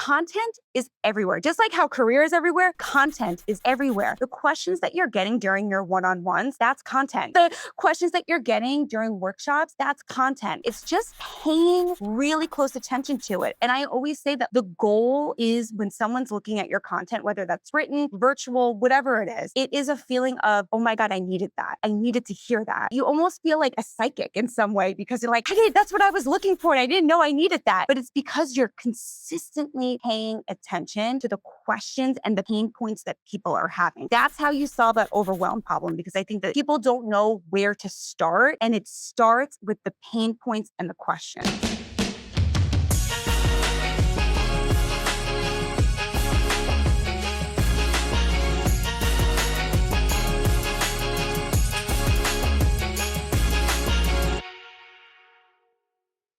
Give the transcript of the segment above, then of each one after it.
content is everywhere. Just like how career is everywhere, content is everywhere. The questions that you're getting during your one-on-ones, that's content. The questions that you're getting during workshops, that's content. It's just paying really close attention to it. And I always say that the goal is when someone's looking at your content, whether that's written, virtual, whatever it is a feeling of, oh my God, I needed that. I needed to hear that. You almost feel like a psychic in some way because you're like, hey, that's what I was looking for. And I didn't know I needed that. But it's because you're consistently paying attention to the questions and the pain points that people are having. That's how you solve that overwhelm problem, because I think that people don't know where to start. And it starts with the pain points and the questions.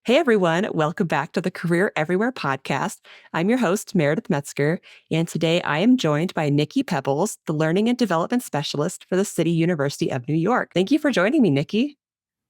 Hey everyone, welcome back to the Career Everywhere podcast. I'm your host, Meredith Metzger, and today I am joined by Nikki PEBBLES, the Learning and Development Specialist for the City University of New York. Thank you for joining me, Nikki.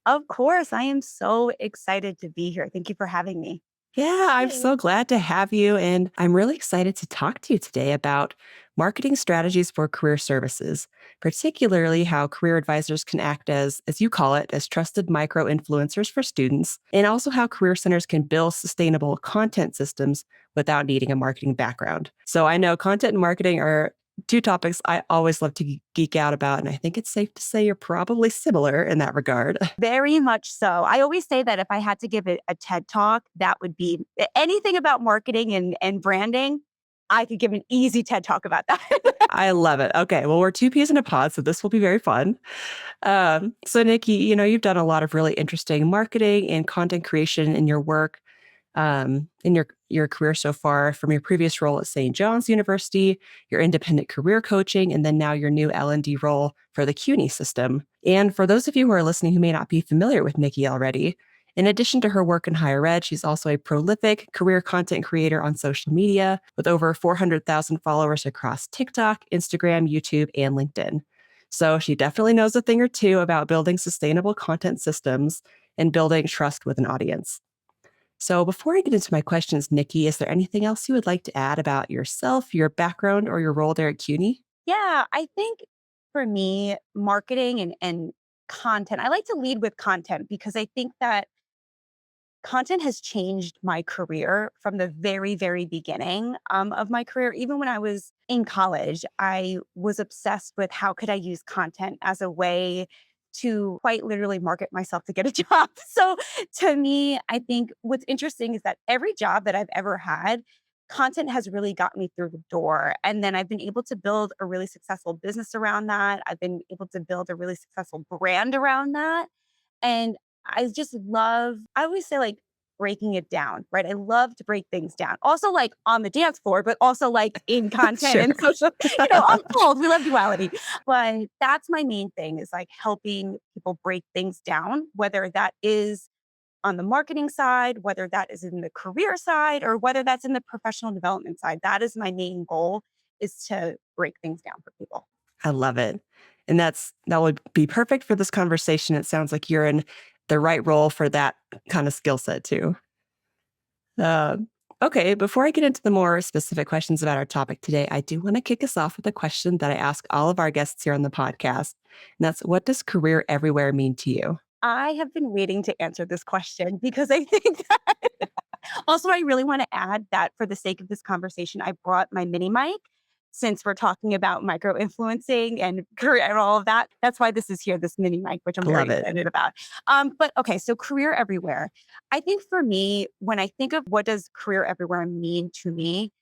Of course, I am so excited to be here. Thank you for having me. Yeah, I'm so glad to have you, and I'm really excited to talk to you today about marketing strategies for career services, particularly how career advisors can act as you call it, as trusted micro-influencers for students, and also how career centers can build sustainable content systems without needing a marketing background. So I know content and marketing are two topics I always love to geek out about, and I think it's safe to say you're probably similar in that regard. Very much so. I always say that if I had to give it a TED Talk, that would be anything about marketing and branding. I could give an easy TED Talk about that. I love it. Okay, well, we're two peas in a pod, so this will be very fun. So Nikki, you've done a lot of really interesting marketing and content creation in your work. In your career so far, from your previous role at St. John's University, your independent career coaching, and then now your new L&D role for the CUNY system. And for those of you who are listening who may not be familiar with Nikki already, in addition to her work in higher ed, she's also a prolific career content creator on social media with over 400,000 followers across TikTok, Instagram, YouTube, and LinkedIn. So she definitely knows a thing or two about building sustainable content systems and building trust with an audience. So before I get into my questions, Nikki, is there anything else you would like to add about yourself, your background, or your role there at CUNY? Yeah, I think for me, marketing and content, I like to lead with content because I think that content has changed my career from the very, very beginning of my career. Even when I was in college, I was obsessed with how could I use content as a way to quite literally market myself to get a job. So to me, I think what's interesting is that every job that I've ever had, content has really got me through the door. And then I've been able to build a really successful business around that. I've been able to build a really successful brand around that. And I just love, I always say like breaking it down, right? I love to break things down. Also like on the dance floor, but also like in content Sure. and social, on both. We love duality. But that's my main thing is like helping people break things down, whether that is on the marketing side, whether that is in the career side, or whether that's in the professional development side. That is my main goal, is to break things down for people. I love it. And that would be perfect for this conversation. It sounds like you're in the right role for that kind of skill set too. Okay, before I get into the more specific questions about our topic today, I do want to kick us off with a question that I ask all of our guests here on the podcast. And that's, what does career everywhere mean to you? I have been waiting to answer this question because I think that also, I really want to add that for the sake of this conversation, I brought my mini mic since we're talking about micro influencing and career and all of that. That's why this is here, this mini mic, which I'm very excited about. But okay, so career everywhere. I think for me, when I think of what does career everywhere mean to me,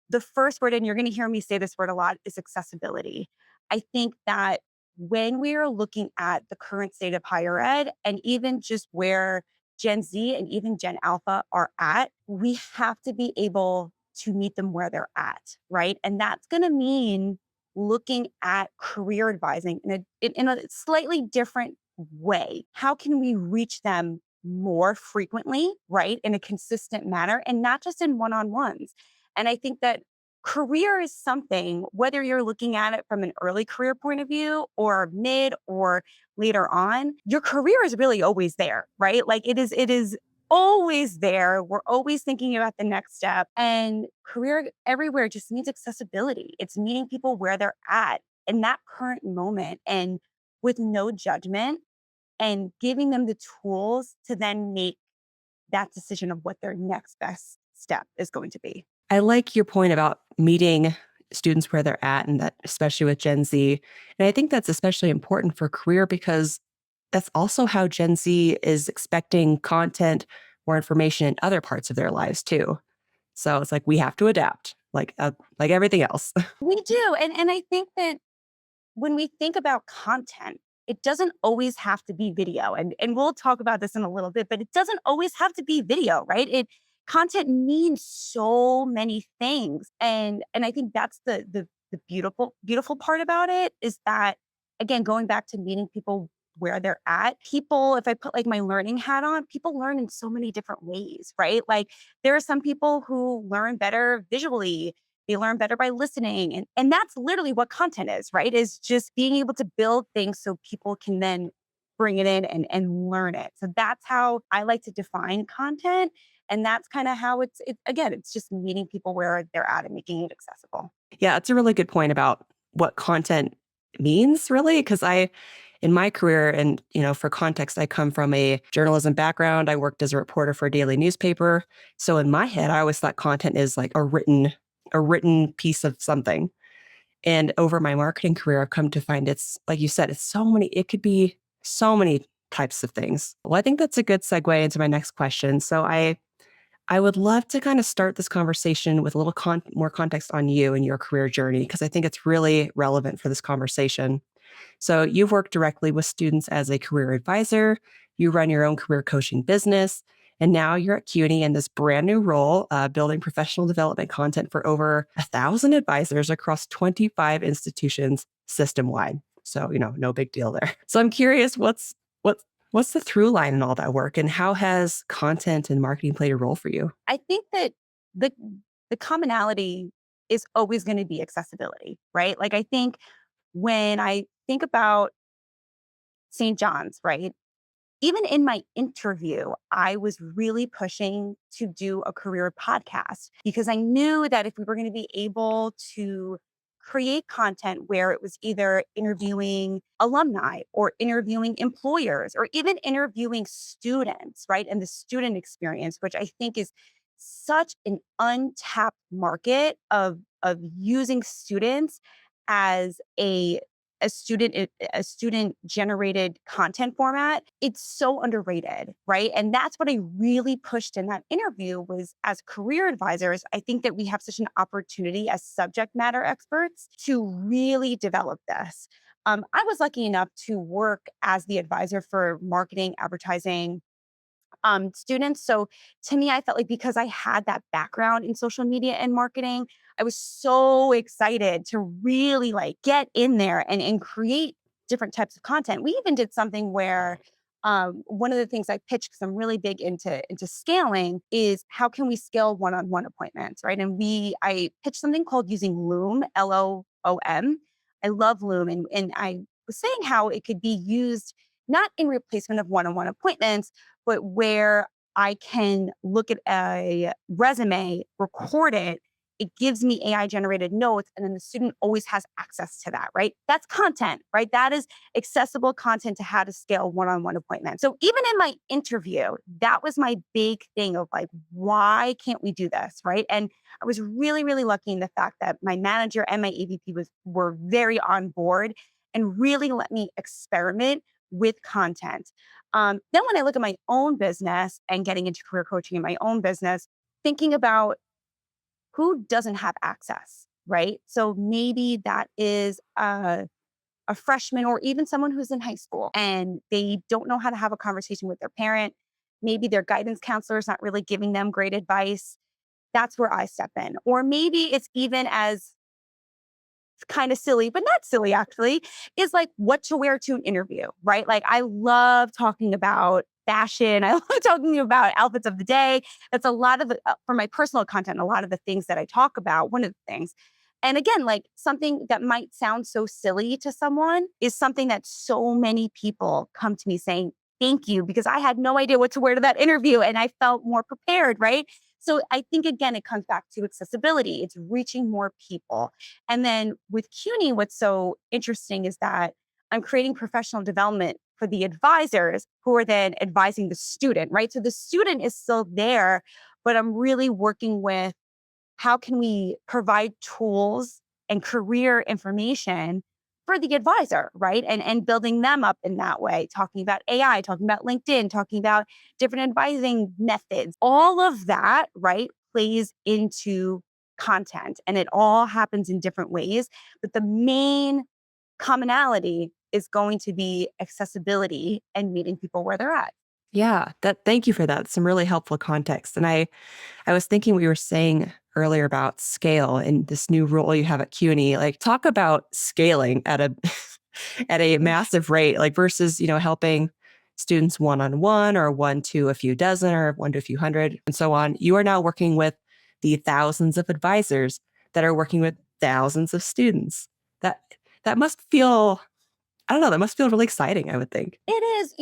the first word, and you're going to hear me say this word a lot, is accessibility. I think that when we are looking at the current state of higher ed and even just where Gen Z and even Gen Alpha are at, we have to be able to meet them where they're at, right? And that's going to mean looking at career advising in a slightly different way. How can we reach them more frequently, right? In a consistent manner and not just in one-on-ones. And I think that career is something, whether you're looking at it from an early career point of view or mid or later on, your career is really always there, right? Like it is always there. We're always thinking about the next step. And career everywhere just means accessibility. It's meeting people where they're at in that current moment and with no judgment and giving them the tools to then make that decision of what their next best step is going to be. I like your point about meeting students where they're at, and that especially with Gen Z. And I think that's especially important for career because that's also how Gen Z is expecting content or information in other parts of their lives too. So it's like we have to adapt, like everything else. We do. And I think that when we think about content, it doesn't always have to be video. And we'll talk about this in a little bit, but it doesn't always have to be video, right? It content means so many things. And I think that's the beautiful part about it is that again, going back to meeting people where they're at, people, if I put like my learning hat on, people learn in so many different ways, right? Like there are some people who learn better visually, they learn better by listening. And that's literally what content is, right? Is just being able to build things so people can then bring it in and learn it. So that's how I like to define content. And that's kind of how again, it's just meeting people where they're at and making it accessible. Yeah, it's a really good point about what content means, really, because in my career, and for context, I come from a journalism background. I worked as a reporter for a daily newspaper. So in my head, I always thought content is like a written piece of something. And over my marketing career, I've come to find it's like you said, it could be so many types of things. Well, I think that's a good segue into my next question. So I would love to kind of start this conversation with a little more context on you and your career journey, because I think it's really relevant for this conversation. So, you've worked directly with students as a career advisor, you run your own career coaching business, and now you're at CUNY in this brand new role, building professional development content for over 1,000 advisors across 25 institutions system wide. So, no big deal there. So, I'm curious, what's the through line in all that work, and how has content and marketing played a role for you? I think that the the commonality is always going to be accessibility, right? Like I think when I think about St. John's, right? Even in my interview, I was really pushing to do a career podcast because I knew that if we were going to be able to create content where it was either interviewing alumni or interviewing employers or even interviewing students, right? And the student experience, which I think is such an untapped market of using students as a student generated content format, it's so underrated, right? And that's what I really pushed in that interview was as career advisors, I think that we have such an opportunity as subject matter experts to really develop this. I was lucky enough to work as the advisor for marketing, advertising, students. So to me, I felt like because I had that background in social media and marketing, I was so excited to really like get in there and create different types of content. We even did something where one of the things I pitched because I'm really big into scaling is how can we scale one-on-one appointments, right? And I pitched something called using Loom, Loom. I love Loom, and I was saying how it could be used not in replacement of one-on-one appointments, but where I can look at a resume, record it, it gives me AI generated notes, and then the student always has access to that, right? That's content, right? That is accessible content to how to scale one on one appointments. So even in my interview, that was my big thing of like, why can't we do this, right? And I was really, really lucky in the fact that my manager and my AVP were very on board and really let me experiment with content. Then when I look at my own business and getting into career coaching in my own business, thinking about who doesn't have access, right? So maybe that is a freshman or even someone who's in high school and they don't know how to have a conversation with their parent. Maybe their guidance counselor is not really giving them great advice. That's where I step in. Or maybe it's even as kind of silly, but not silly actually, is like what to wear to an interview, right? Like I love talking about fashion. I love talking about outfits of the day. That's a lot of for my personal content, a lot of the things that I talk about, one of the things. And again, like something that might sound so silly to someone is something that so many people come to me saying, thank you, because I had no idea what to wear to that interview and I felt more prepared, right? So I think, again, it comes back to accessibility. It's reaching more people. And then with CUNY, what's so interesting is that I'm creating professional development for the advisors who are then advising the student, right? So the student is still there, but I'm really working with how can we provide tools and career information for the advisor, right? And building them up in that way, talking about AI, talking about LinkedIn, talking about different advising methods. All of that, right, plays into content and it all happens in different ways. But the main commonality is going to be accessibility and meeting people where they're at. Yeah, that thank you for that. Some really helpful context. And I was thinking we were saying earlier about scale and this new role you have at CUNY. Like talk about scaling at a at a massive rate, like versus, helping students one on one or one to a few dozen or one to a few hundred and so on. You are now working with the thousands of advisors that are working with thousands of students. That that must feel, I don't know, that must feel really exciting, I would think. It is,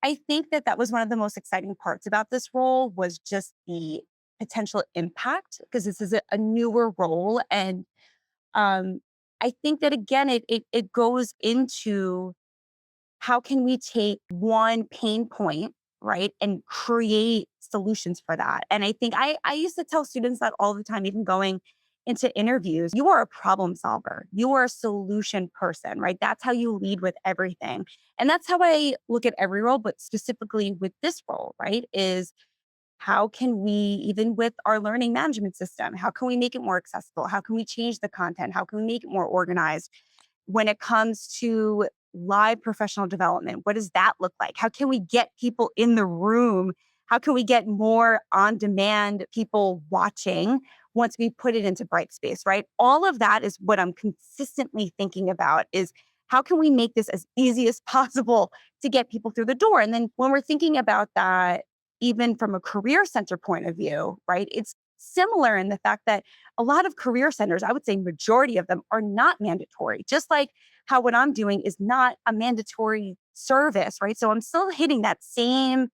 I think that that was one of the most exciting parts about this role was just the potential impact because this is a newer role, and um, I think that again, it goes into how can we take one pain point, right, and create solutions for that. And I think I used to tell students that all the time, even going into interviews, you are a problem solver. You are a solution person, right? That's how you lead with everything. And that's how I look at every role, but specifically with this role, right? Is how can we, even with our learning management system, how can we make it more accessible? How can we change the content? How can we make it more organized? When it comes to live professional development, what does that look like? How can we get people in the room? How can we get more on demand people watching once we put it into Brightspace, right? All of that is what I'm consistently thinking about is how can we make this as easy as possible to get people through the door? And then when we're thinking about that, even from a career center point of view, right? It's similar in the fact that a lot of career centers, I would say majority of them are not mandatory, just like how what I'm doing is not a mandatory service, right? So I'm still hitting that same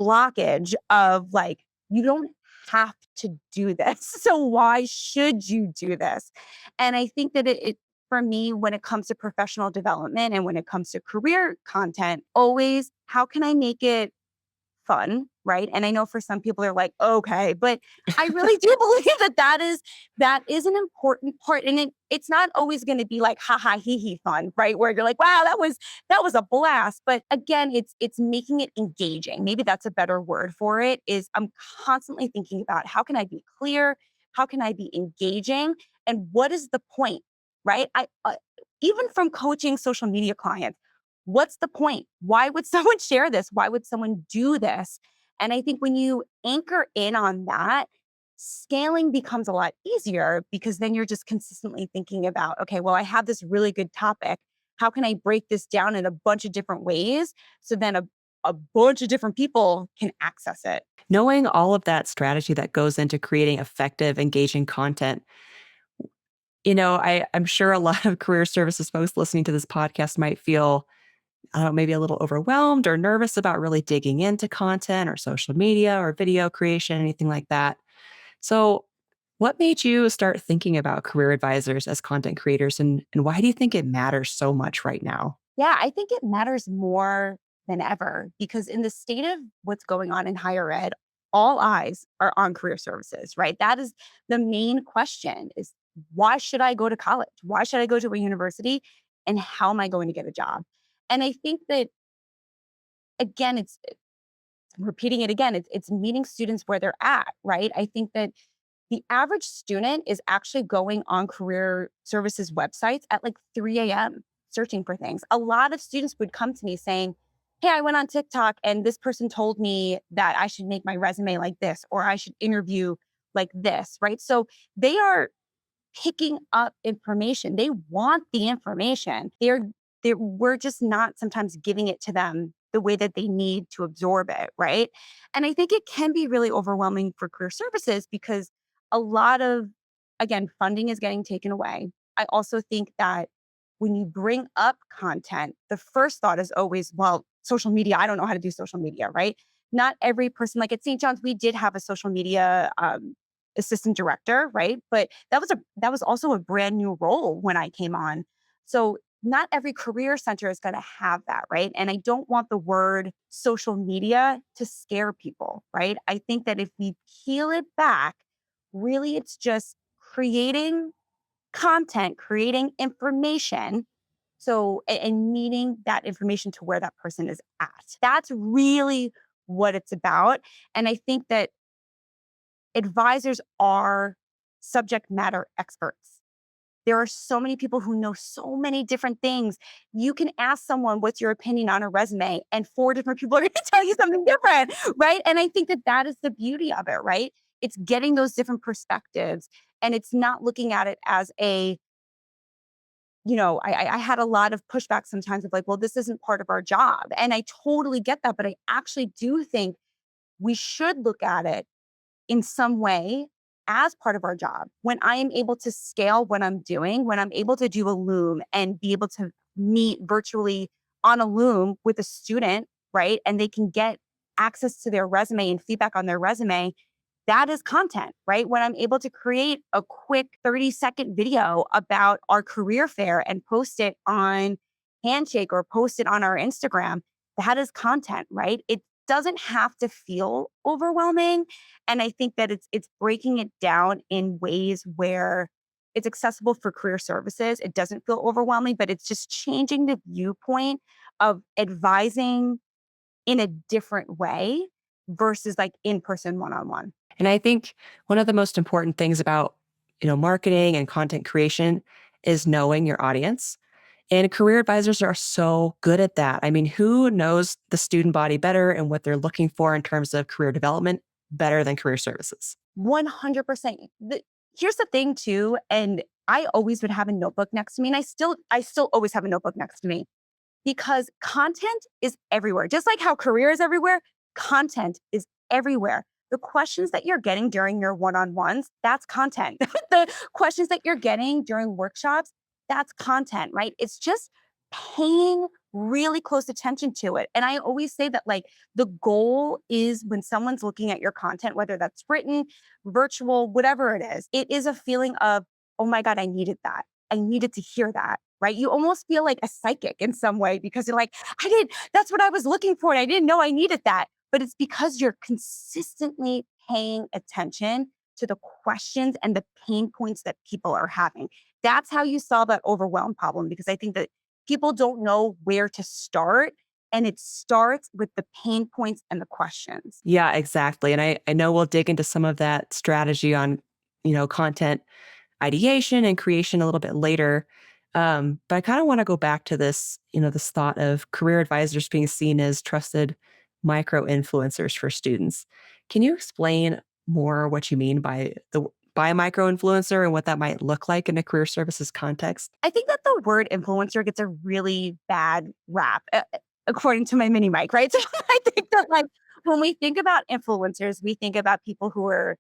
blockage of like, you don't have to do this. So why should you do this? And I think that for me, when it comes to professional development and when it comes to career content, always, how can I make it fun, right? And I know for some people they're like, okay, but I really do believe that that is an important part, and it's not always going to be like ha ha he he fun, right? Where you're like, wow, that was a blast. But again, it's making it engaging. Maybe that's a better word for it. Is I'm constantly thinking about how can I be clear, how can I be engaging, and what is the point, right? I even from coaching social media clients. What's the point? Why would someone share this? Why would someone do this? And I think when you anchor in on that, scaling becomes a lot easier because then you're just consistently thinking about, okay, well, I have this really good topic. How can I break this down in a bunch of different ways so then a bunch of different people can access it? Knowing all of that strategy that goes into creating effective, engaging content, I'm sure a lot of career services folks listening to this podcast might feel, I don't know, maybe a little overwhelmed or nervous about really digging into content or social media or video creation, anything like that. So, what made you start thinking about career advisors as content creators, and why do you think it matters so much right now? Yeah, I think it matters more than ever because in the state of what's going on in higher ed, all eyes are on career services, right? That is the main question is why should I go to college? Why should I go to a university? And how am I going to get a job? And I think that again, it's repeating it again, it's meeting students where they're at, right? I think that the average student is actually going on career services websites at like 3 a.m. searching for things. A lot of students would come to me saying, hey, I went on TikTok and this person told me that I should make my resume like this or I should interview like this, right? So they are picking up information. They want the information. We're just not sometimes giving it to them the way that they need to absorb it, right? And I think it can be really overwhelming for career services because a lot of, again, funding is getting taken away. I also think that when you bring up content, the first thought is always, well, social media. I don't know how to do social media, right? Not every person, like at St. John's, we did have a social media assistant director, right? But that was also a brand new role when I came on. So not every career center is going to have that, right? And I don't want the word social media to scare people, right? I think that if we peel it back, really it's just creating content, creating information. So, and needing that information to where that person is at. That's really what it's about. And I think that advisors are subject matter experts. There are so many people who know so many different things. You can ask someone, what's your opinion on a resume? And four different people are going to tell you something different, right? And I think that that is the beauty of it, right? It's getting those different perspectives. And it's not looking at it as a, I had a lot of pushback sometimes of like, well, this isn't part of our job. And I totally get that. But I actually do think we should look at it in some way as part of our job. When I am able to scale what I'm doing, when I'm able to do a Loom and be able to meet virtually on a Loom with a student, right? And they can get access to their resume and feedback on their resume, that is content, right? When I'm able to create a quick 30-second video about our career fair and post it on Handshake or post it on our Instagram, that is content, right? It doesn't have to feel overwhelming. And I think that it's breaking it down in ways where it's accessible for career services. It doesn't feel overwhelming, but it's just changing the viewpoint of advising in a different way versus like in-person one-on-one. And I think one of the most important things about, marketing and content creation is knowing your audience. And career advisors are so good at that. I mean, who knows the student body better and what they're looking for in terms of career development better than career services? 100%. Here's the thing too, and I always would have a notebook next to me, and I still always have a notebook next to me because content is everywhere. Just like how career is everywhere, content is everywhere. The questions that you're getting during your one-on-ones, that's content. The questions that you're getting during workshops, that's content, right? It's just paying really close attention to it. And I always say that like the goal is when someone's looking at your content, whether that's written, virtual, whatever it is a feeling of, oh my God, I needed that. I needed to hear that, right? You almost feel like a psychic in some way because you're like, that's what I was looking for. And I didn't know I needed that. But it's because you're consistently paying attention to the questions and the pain points that people are having. That's how you solve that overwhelm problem because I think that people don't know where to start. And it starts with the pain points and the questions. Yeah, exactly. And I know we'll dig into some of that strategy on, content ideation and creation a little bit later. But I kind of want to go back to this, this thought of career advisors being seen as trusted micro influencers for students. Can you explain more what you mean by a micro influencer and what that might look like in a career services context? I think that the word influencer gets a really bad rap, according to my mini mic, right? So I think that like when we think about influencers, we think about people who are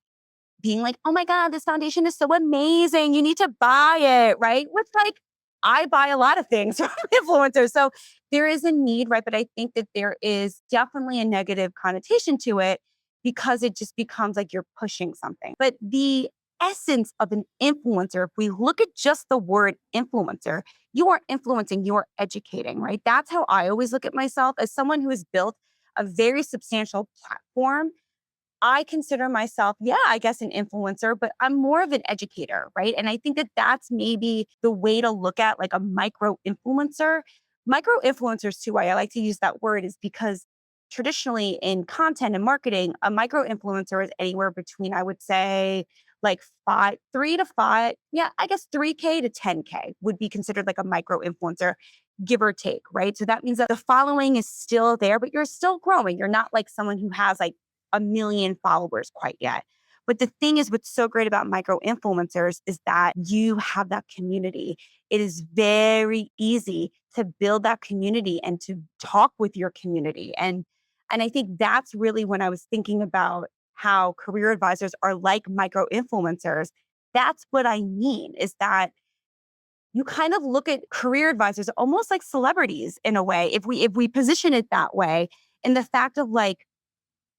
being like, oh my God, this foundation is so amazing. You need to buy it, right? Which like I buy a lot of things from influencers. So there is a need, right? But I think that there is definitely a negative connotation to it because it just becomes like you're pushing something. But the essence of an influencer, if we look at just the word influencer, you are influencing, you are educating, right? That's how I always look at myself as someone who has built a very substantial platform. I consider myself, yeah, I guess an influencer, but I'm more of an educator, right? And I think that that's maybe the way to look at like a micro influencer. Micro influencers, too, why I like to use that word is because traditionally in content and marketing, a micro influencer is anywhere between, I would say, like 3 to 5, yeah, I guess 3K to 10K would be considered like a micro influencer, give or take, right? So that means that the following is still there, but you're still growing. You're not like someone who has like a million followers quite yet. But the thing is, what's so great about micro influencers is that you have that community. It is very easy to build that community and to talk with your community. And I think that's really when I was thinking about how career advisors are like micro influencers. That's what I mean is that you kind of look at career advisors almost like celebrities in a way, if we position it that way, in the fact of like,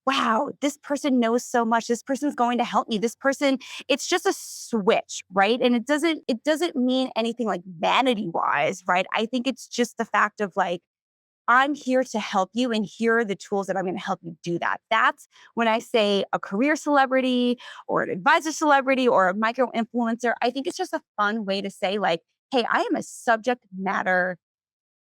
wow, this person knows so much. This person's going to help me. This person, it's just a switch, right? And it doesn't mean anything like vanity wise, right? I think it's just the fact of like, I'm here to help you, and here are the tools that I'm going to help you do that. That's when I say a career celebrity or an advisor celebrity or a micro influencer. I think it's just a fun way to say, like, hey, I am a subject matter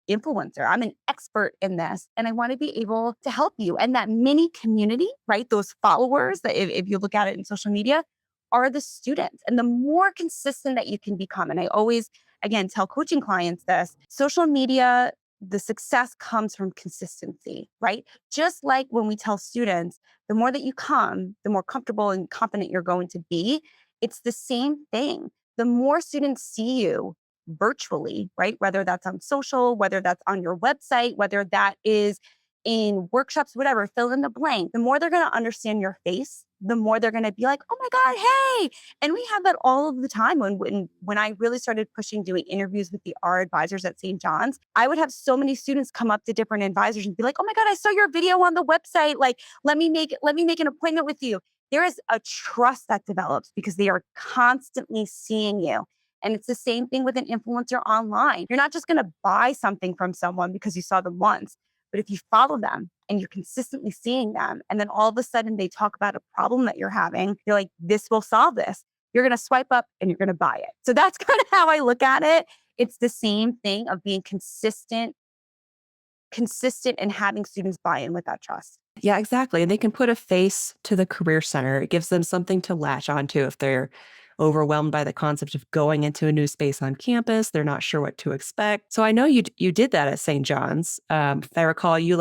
influencer. I'm an expert in this, and I want to be able to help you. And that mini community, right? Those followers that if you look at it in social media are the students. And the more consistent that you can become, and I always, again, tell coaching clients this, social media, the success comes from consistency, right? Just like when we tell students, the more that you come, the more comfortable and confident you're going to be. It's the same thing. The more students see you virtually, right? Whether that's on social, whether that's on your website, whether that is in workshops, whatever, fill in the blank. The more they're going to understand your face, the more they're going to be like, "Oh my God, hey!" And we have that all of the time. When I really started pushing doing interviews with the R advisors at St. John's, I would have so many students come up to different advisors and be like, "Oh my God, I saw your video on the website. Like, let me make an appointment with you." There is a trust that develops because they are constantly seeing you. And it's the same thing with an influencer online. You're not just going to buy something from someone because you saw them once, but if you follow them and you're consistently seeing them, and then all of a sudden they talk about a problem that you're having, you're like, this will solve this. You're going to swipe up and you're going to buy it. So that's kind of how I look at it. It's the same thing of being consistent and having students buy in with that trust. Yeah, exactly. And they can put a face to the career center. It gives them something to latch onto if they're overwhelmed by the concept of going into a new space on campus. They're not sure what to expect. So I know you did that at St. John's. If I recall, you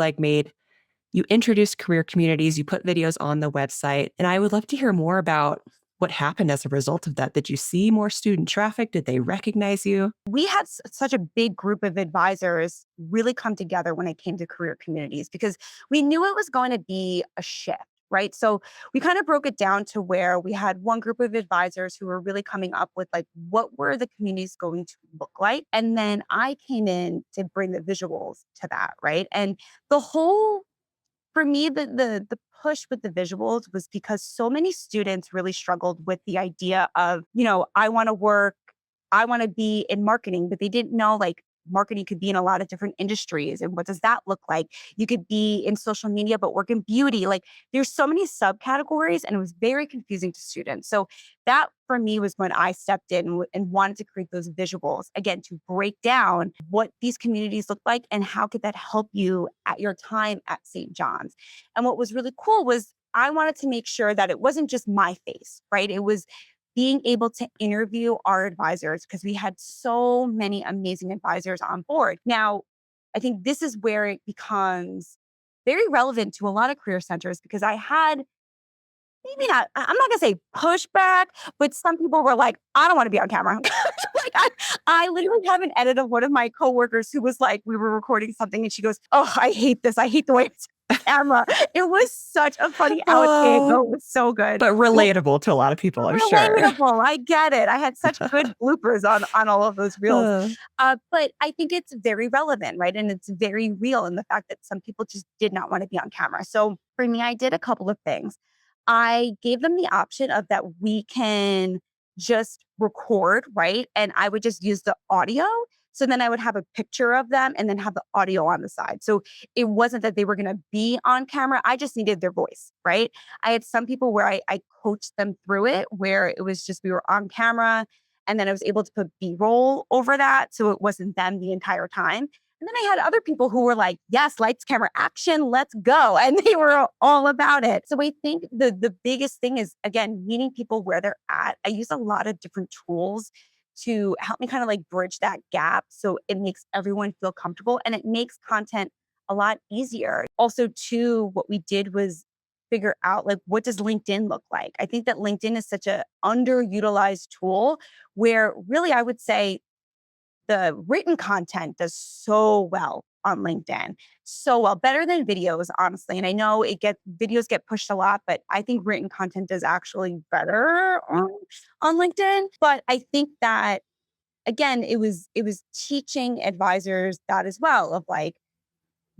introduced career communities, you put videos on the website, and I would love to hear more about what happened as a result of that. Did you see more student traffic? Did they recognize you? We had such a big group of advisors really come together when it came to career communities because we knew it was going to be a shift. Right. So we kind of broke it down to where we had one group of advisors who were really coming up with like, what were the communities going to look like? And then I came in to bring the visuals to that. Right. And the whole for me, the push with the visuals was because so many students really struggled with the idea of, I want to work, I want to be in marketing, but they didn't know like marketing could be in a lot of different industries. And what does that look like? You could be in social media, but work in beauty. Like there's so many subcategories, and it was very confusing to students. So that for me was when I stepped in and wanted to create those visuals again to break down what these communities look like and how could that help you at your time at St. John's. And what was really cool was I wanted to make sure that it wasn't just my face, right? It was being able to interview our advisors because we had so many amazing advisors on board. Now, I think this is where it becomes very relevant to a lot of career centers because I had maybe not, I'm not gonna say pushback, but some people were like, I don't want to be on camera. Like I literally have an edit of one of my coworkers who was like, we were recording something and she goes, "Oh, I hate this. I hate the way it's on camera." It was such a funny outtake. Oh, Oh, it was so good. but Well, relatable to a lot of people, I'm sure. relatable. I get it. I had such good bloopers on all of those reels. Uh, But I think it's very relevant, right? And it's very real in the fact that some people just did not want to be on camera. So for me, I did a couple of things. I gave them the option of that we can just record, right? And I would just use the audio. So then I would have a picture of them and then have the audio on the side. So it wasn't that they were going to be on camera. I just needed their voice, right? I had some people where I coached them through it, where it was just we were on camera and then I was able to put B-roll over that. So it wasn't them the entire time. And then I had other people who were like, yes, lights, camera, action, let's go. And they were all about it. So I think the biggest thing is, again, meeting people where they're at. I use a lot of different tools to help me kind of like bridge that gap. So it makes everyone feel comfortable and it makes content a lot easier. Also, too, what we did was figure out like, what does LinkedIn look like? I think that LinkedIn is such a underutilized tool where really I would say the written content does so well on LinkedIn. So well, better than videos, honestly. And I know videos get pushed a lot, but I think written content is actually better on LinkedIn. But I think that again, it was teaching advisors that as well, of like,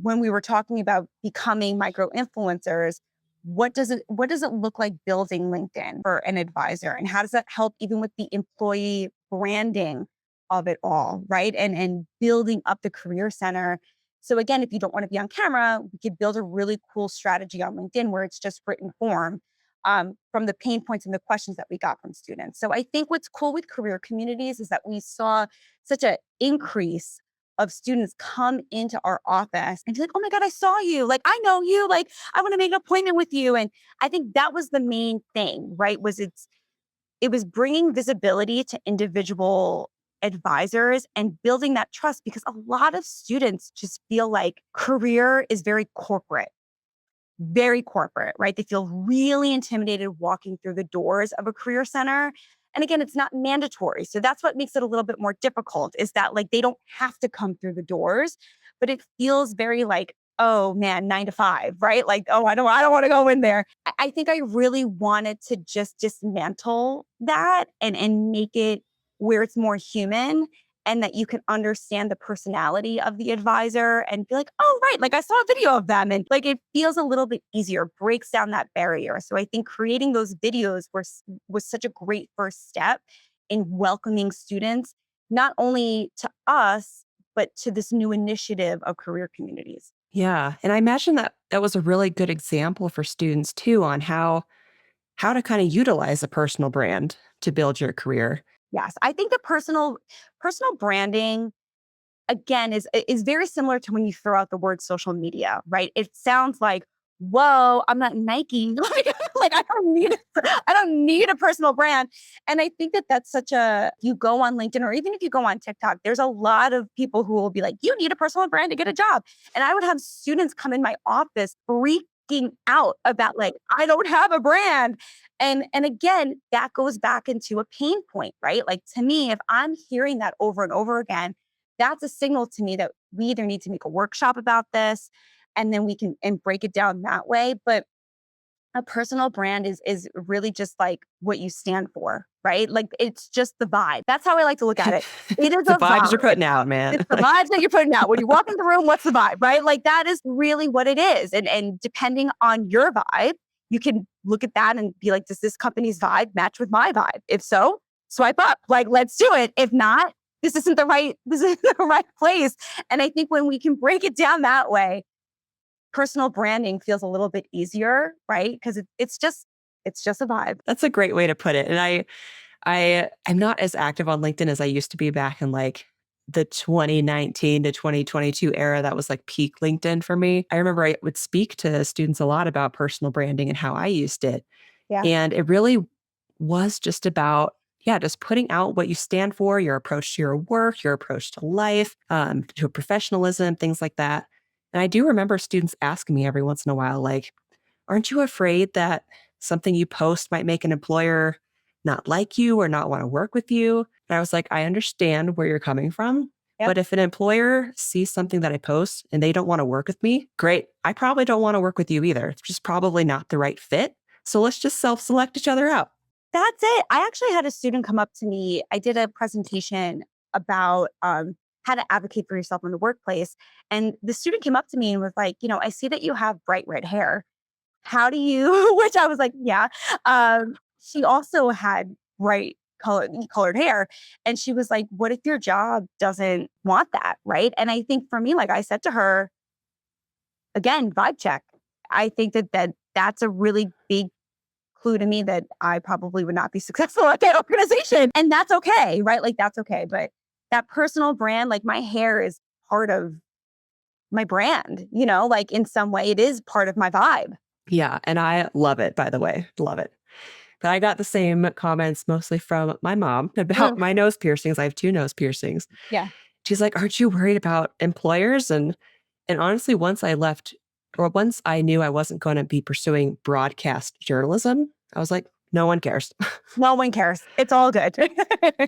when we were talking about becoming micro influencers, what does it look like building LinkedIn for an advisor, and how does that help even with the employee branding of it all, right? And building up the career center. So again, if you don't want to be on camera, we could build a really cool strategy on LinkedIn where it's just written form, from the pain points and the questions that we got from students. So I think what's cool with career communities is that we saw such an increase of students come into our office and be like, oh my God, I saw you. Like, I know you. Like, I want to make an appointment with you. And I think that was the main thing, right? It was bringing visibility to individual advisors and building that trust, because a lot of students just feel like career is very corporate, right? They feel really intimidated walking through the doors of a career center. And again, it's not mandatory. So that's what makes it a little bit more difficult, is that like they don't have to come through the doors, but it feels very like, oh man, 9 to 5, right? Like, oh, I don't want to go in there. I think I really wanted to just dismantle that and make it where it's more human, and that you can understand the personality of the advisor and be like, oh, right, like I saw a video of them. And like it feels a little bit easier, breaks down that barrier. So I think creating those videos was such a great first step in welcoming students, not only to us, but to this new initiative of career communities. Yeah. And I imagine that that was a really good example for students too on how to kind of utilize a personal brand to build your career. Yes, I think the personal branding, again, is very similar to when you throw out the word social media, right? It sounds like, whoa, I'm not Nike. Like I don't need a personal brand. And I think that that's such a, you go on LinkedIn or even if you go on TikTok, there's a lot of people who will be like, you need a personal brand to get a job. And I would have students come in my office freaking out about like, I don't have a brand. And again, that goes back into a pain point, right? Like to me, if I'm hearing that over and over again, that's a signal to me that we either need to make a workshop about this, and then we can and break it down that way. But a personal brand is really just like what you stand for, right? Like it's just the vibe. That's how I like to look at it. It is The a vibes you're vibe. putting out, man. It's the vibes that you're putting out. When you walk in the room, what's the vibe, right? Like that is really what it is. And depending on your vibe, you can look at that and be like, does this company's vibe match with my vibe? If so, swipe up. Like, let's do it. If not, this isn't the right place. And I think when we can break it down that way, personal branding feels a little bit easier, right? Because it's just a vibe. That's a great way to put it. And I'm not as active on LinkedIn as I used to be back in like the 2019 to 2022 era. That was like peak LinkedIn for me. I remember I would speak to students a lot about personal branding and how I used it. Yeah. And it really was just about, yeah, just putting out what you stand for, your approach to your work, your approach to life, to professionalism, things like that. And I do remember students asking me every once in a while, like, aren't you afraid that something you post might make an employer not like you or not want to work with you? And I was like, I understand where you're coming from. Yep. But if an employer sees something that I post and they don't want to work with me, great. I probably don't want to work with you either. It's just probably not the right fit. So let's just self select each other out. That's it. I actually had a student come up to me. I did a presentation about how to advocate for yourself in the workplace. And the student came up to me and was like, I see that you have bright red hair. How do you, which I was like, yeah. She also had colored hair. And she was like, what if your job doesn't want that? Right. And I think for me, like I said to her, again, vibe check. I think that's a really big clue to me that I probably would not be successful at that organization. And that's okay, right? Like that's okay. But that personal brand, like my hair is part of my brand, like in some way it is part of my vibe. Yeah. And I love it, by the way. Love it. But I got the same comments mostly from my mom about Mm, my nose piercings. I have two nose piercings. yeah. She's like, aren't you worried about employers? And honestly, once I knew I wasn't going to be pursuing broadcast journalism, I was like, no one cares. No one cares. It's all good.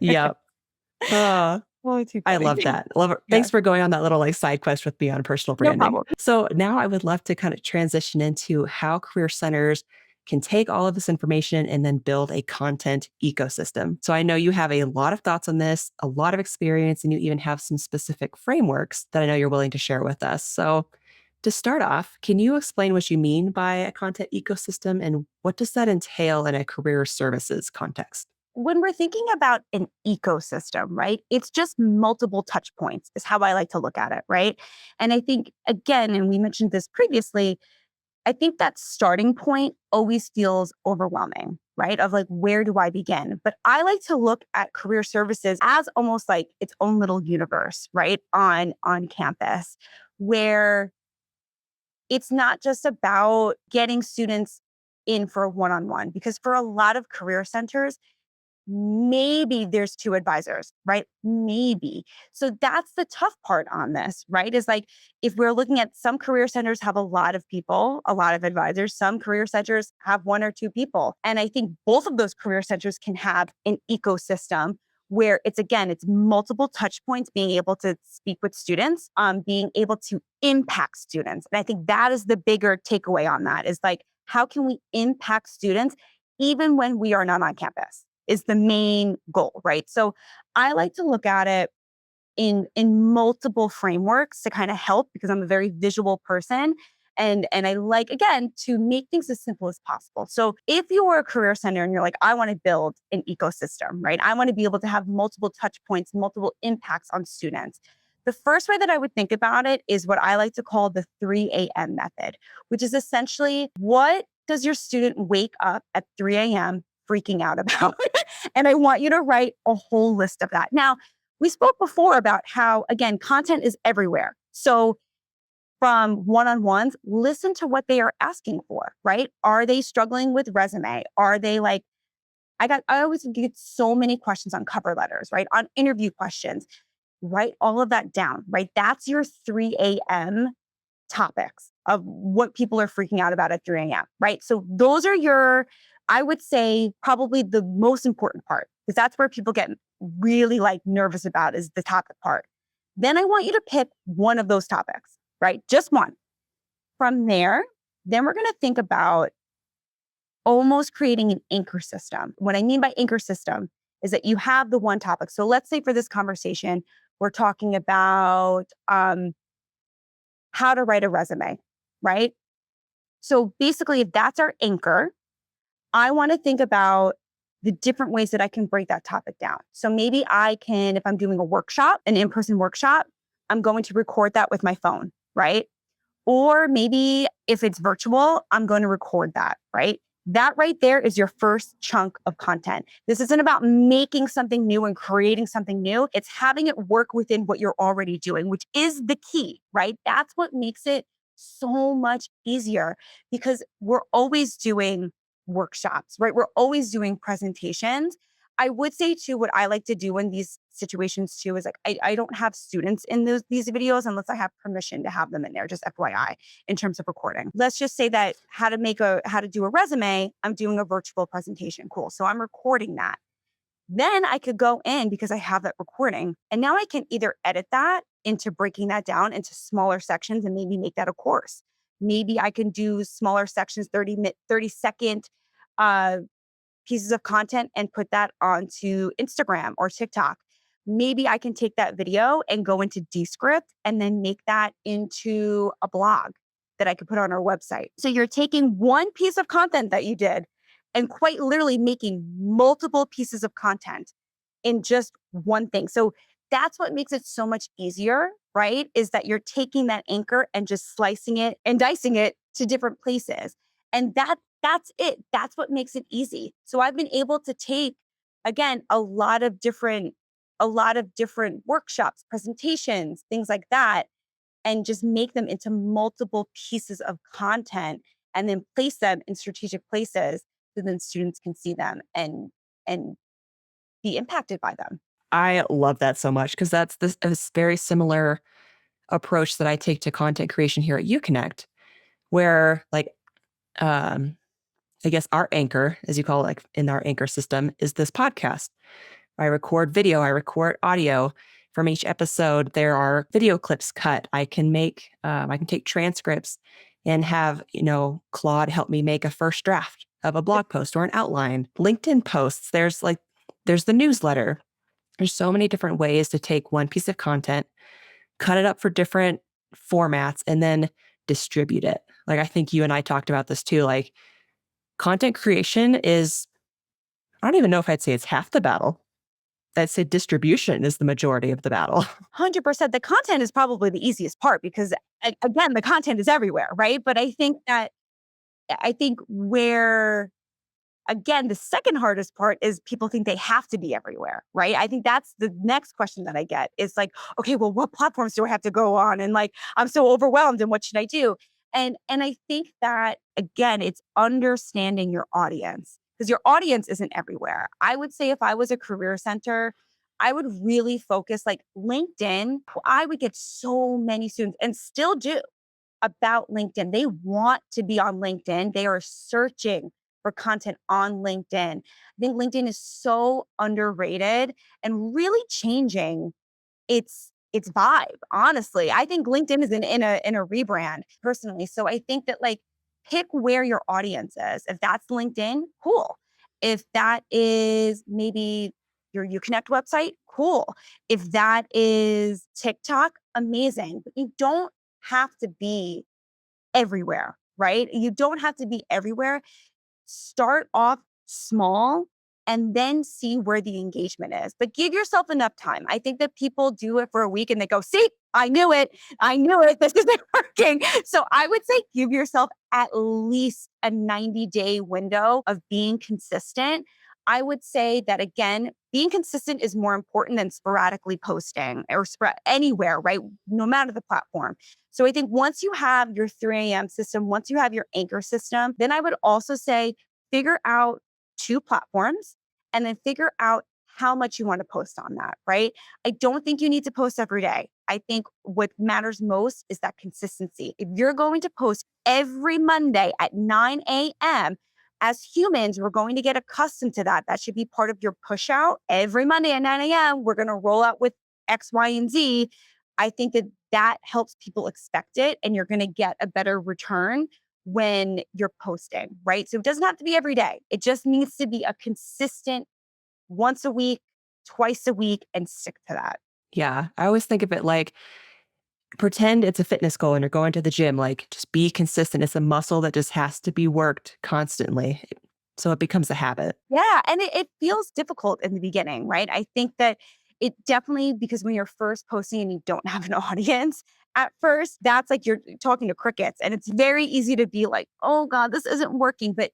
Yep. Uh, Oh, too I funny. love that. Love it. Yeah. Thanks for going on that little like side quest with me on personal No branding. problem. So now I would love to kind of transition into how career centers can take all of this information and then build a content ecosystem. So I know you have a lot of thoughts on this, a lot of experience, and you even have some specific frameworks that I know you're willing to share with us. So to start off, can you explain what you mean by a content ecosystem and what does that entail in a career services context? When we're thinking about an ecosystem, right, it's just multiple touch points, is how I like to look at it, right? And I think, again, and we mentioned this previously, I think that starting point always feels overwhelming, right? Of like, where do I begin? But I like to look at career services as almost like its own little universe, right? On campus, where it's not just about getting students in for a one-on-one, because for a lot of career centers, maybe there's two advisors, right? Maybe. So that's the tough part on this, right? Is like, if we're looking at, some career centers have a lot of people, a lot of advisors, some career centers have one or two people. And I think both of those career centers can have an ecosystem where it's, again, it's multiple touch points, being able to speak with students, being able to impact students. And I think that is the bigger takeaway on that, is like, how can we impact students even when we are not on campus, is the main goal, right? So I like to look at it in multiple frameworks to kind of help, because I'm a very visual person. And I like, again, to make things as simple as possible. So if you're a career center and you're like, I want to build an ecosystem, right? I want to be able to have multiple touch points, multiple impacts on students. The first way that I would think about it is what I like to call the 3 a.m. method, which is essentially, what does your student wake up at 3 a.m. freaking out about? And I want you to write a whole list of that. Now, we spoke before about how, again, content is everywhere. So from one-on-ones, listen to what they are asking for, right? Are they struggling with resume? Are they like, I always get so many questions on cover letters, right? On interview questions. Write all of that down, right? That's your 3 a.m. topics of what people are freaking out about at 3 a.m., right? So those are your, I would say, probably the most important part, because that's where people get really like nervous about, is the topic part. Then I want you to pick one of those topics, right? Just one. From there, then we're going to think about almost creating an anchor system. What I mean by anchor system is that you have the one topic. So let's say for this conversation, we're talking about how to write a resume, right? So basically, if that's our anchor, I want to think about the different ways that I can break that topic down. So maybe I can, if I'm doing a workshop, an in-person workshop, I'm going to record that with my phone, right? Or maybe if it's virtual, I'm going to record that, right? That right there is your first chunk of content. This isn't about making something new and creating something new. It's having it work within what you're already doing, which is the key, right? That's what makes it so much easier, because we're always doing workshops, right? We're always doing presentations. I would say too, what I like to do in these situations too is like, I don't have students in these videos unless I have permission to have them in there, just FYI, in terms of recording. Let's just say that how to do a resume, I'm doing a virtual presentation. Cool. So I'm recording that. Then I could go in, because I have that recording, and now I can either edit that into breaking that down into smaller sections and maybe make that a course. Maybe I can do smaller sections, 30-second pieces of content, and put that onto Instagram or TikTok. Maybe I can take that video and go into Descript and then make that into a blog that I could put on our website. So you're taking one piece of content that you did and quite literally making multiple pieces of content in just one thing. So that's what makes it so much easier, right? Is that you're taking that anchor and just slicing it and dicing it to different places. And that's it. That's what makes it easy. So I've been able to take, again, a lot of different workshops, presentations, things like that, and just make them into multiple pieces of content and then place them in strategic places so then students can see them and be impacted by them. I love that so much because that's this very similar approach that I take to content creation here at uConnect, where like um, I guess our anchor, as you call it, like in our anchor system, is this podcast. I record video, I record audio. From each episode, there are video clips cut. I can take transcripts and have, Claude help me make a first draft of a blog post or an outline. LinkedIn posts, there's the newsletter. There's so many different ways to take one piece of content, cut it up for different formats, and then distribute it. Like, I think you and I talked about this too. Like, content creation is, I don't even know if I'd say it's half the battle. I'd say distribution is the majority of the battle. 100%. The content is probably the easiest part because, again, the content is everywhere, right? But I think where, again, the second hardest part is people think they have to be everywhere, right? I think that's the next question that I get is like, okay, well, what platforms do I have to go on? And like, I'm so overwhelmed and what should I do? And I think that, again, it's understanding your audience because your audience isn't everywhere. I would say if I was a career center, I would really focus like LinkedIn. I would get so many students and still do about LinkedIn. They want to be on LinkedIn. They are searching for content on LinkedIn. I think LinkedIn is so underrated and really changing its vibe. Honestly, I think LinkedIn is in a rebrand personally. So I think that like pick where your audience is. If that's LinkedIn, cool. If that is maybe your uConnect website, cool. If that is TikTok, amazing. But you don't have to be everywhere, right? You don't have to be everywhere. Start off small and then see where the engagement is. But give yourself enough time. I think that people do it for a week and they go, see, I knew it. I knew it. This isn't working. So I would say give yourself at least a 90-day window of being consistent. I would say that, again, being consistent is more important than sporadically posting or anywhere, right? No matter the platform. So I think once you have your 3 a.m. system, once you have your anchor system, then I would also say figure out 2 platforms and then figure out how much you want to post on that, right? I don't think you need to post every day. I think what matters most is that consistency. If you're going to post every Monday at 9 a.m., as humans, we're going to get accustomed to that. That should be part of your push out. Every Monday at 9 a.m., we're going to roll out with X, Y, and Z. I think that that helps people expect it and you're going to get a better return when you're posting, right? So it doesn't have to be every day. It just needs to be a consistent once a week, twice a week, and stick to that. Yeah. I always think of it like pretend it's a fitness goal and you're going to the gym. Like, just be consistent. It's a muscle that just has to be worked constantly. So it becomes a habit. Yeah. And it feels difficult in the beginning, right? I think that it definitely, because when you're first posting and you don't have an audience, at first, that's like you're talking to crickets. And it's very easy to be like, oh God, this isn't working. But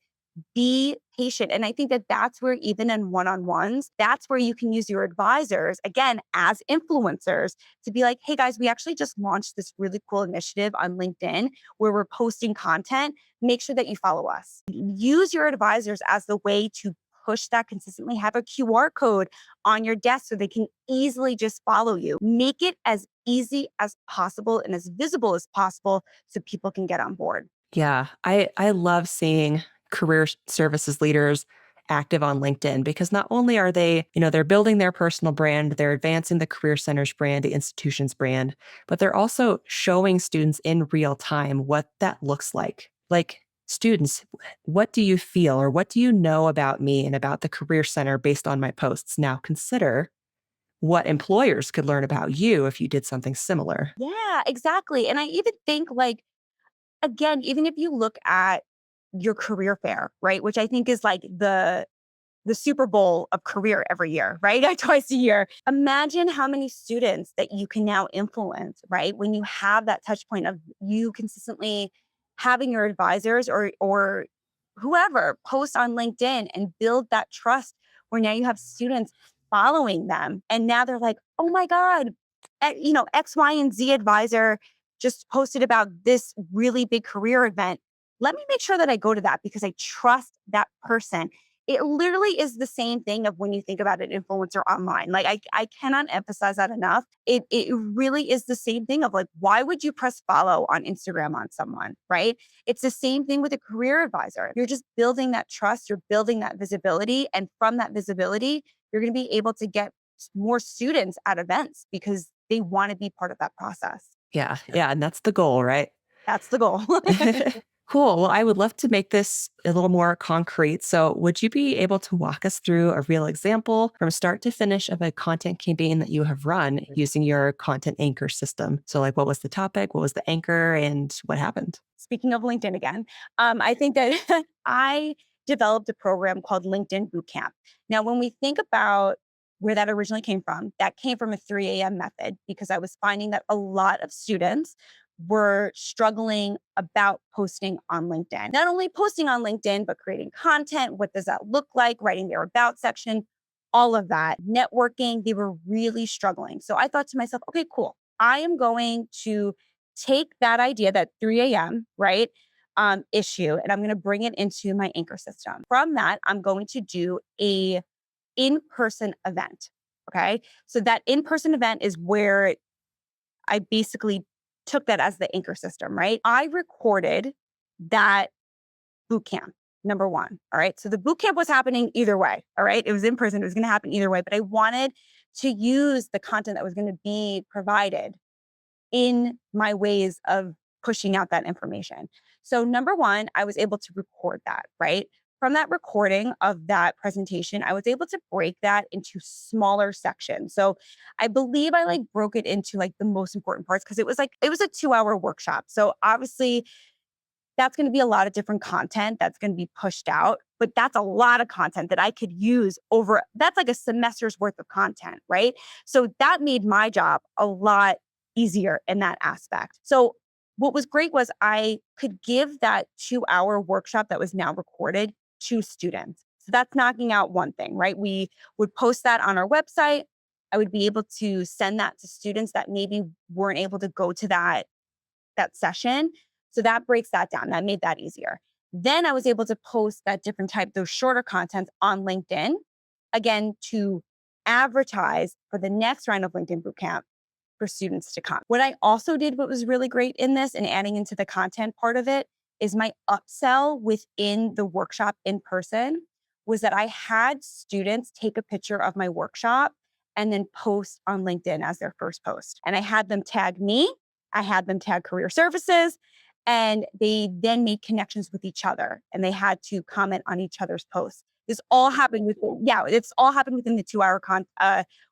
be patient. And I think that that's where, even in one-on-ones, that's where you can use your advisors, again, as influencers, to be like, hey guys, we actually just launched this really cool initiative on LinkedIn where we're posting content. Make sure that you follow us. Use your advisors as the way to push that consistently. Have a QR code on your desk so they can easily just follow you. Make it as easy as possible and as visible as possible so people can get on board. Yeah. I love seeing career services leaders active on LinkedIn because not only are they, they're building their personal brand, they're advancing the career center's brand, the institution's brand, but they're also showing students in real time what that looks like. Like, students, what do you feel or what do you know about me and about the career center based on my posts? Now consider what employers could learn about you if you did something similar. Yeah, exactly. And I even think like, again, even if you look at your career fair, right? Which I think is like the Super Bowl of career every year, right? Twice a year. Imagine how many students that you can now influence, right? When you have that touch point of you consistently having your advisors or whoever post on LinkedIn and build that trust where now you have students following them. And now they're like, oh my God, X, Y, and Z advisor just posted about this really big career event. Let me make sure that I go to that because I trust that person. It literally is the same thing of when you think about an influencer online. Like I cannot emphasize that enough. It really is the same thing of like, why would you press follow on Instagram on someone, right? It's the same thing with a career advisor. You're just building that trust, you're building that visibility. And from that visibility, you're going to be able to get more students at events because they want to be part of that process. Yeah. Yeah. And that's the goal, right? That's the goal. Cool. Well, I would love to make this a little more concrete. So, would you be able to walk us through a real example from start to finish of a content campaign that you have run using your content anchor system? So, like, what was the topic? What was the anchor? And what happened? Speaking of LinkedIn again, I think that I developed a program called LinkedIn Bootcamp. Now, when we think about where that originally came from, that came from a 3 a.m. method because I was finding that a lot of students were struggling about posting on LinkedIn. Not only posting on LinkedIn, but creating content. What does that look like? Writing their about section, all of that. Networking, they were really struggling. So I thought to myself, okay, cool. I am going to take that idea, that 3 a.m., right, issue, and I'm going to bring it into my anchor system. From that, I'm going to do a in-person event. Okay. So that in-person event is where I basically took that as the anchor system, right? I recorded that boot camp, number one. All right. So the boot camp was happening either way. All right. It was in person. It was going to happen either way. But I wanted to use the content that was going to be provided in my ways of pushing out that information. So, number one, I was able to record that, right? From that recording of that presentation, I was able to break that into smaller sections. So, I believe I like broke it into like the most important parts because it was a 2 hour workshop. So, obviously, that's going to be a lot of different content that's going to be pushed out, but that's a lot of content that I could use over, that's like a semester's worth of content, right? So that made my job a lot easier in that aspect. So what was great was I could give that 2 hour workshop that was now recorded to students. So that's knocking out one thing, right? We would post that on our website. I would be able to send that to students that maybe weren't able to go to that session. So that breaks that down. That made that easier. Then I was able to post that different type, those shorter contents on LinkedIn, again, to advertise for the next round of LinkedIn Bootcamp for students to come. What I also did, what was really great in this and adding into the content part of it, is my upsell within the workshop in person was that I had students take a picture of my workshop and then post on LinkedIn as their first post. And I had them tag me, I had them tag career services, and they then made connections with each other and they had to comment on each other's posts. This all happened it's all happened within the 2 hour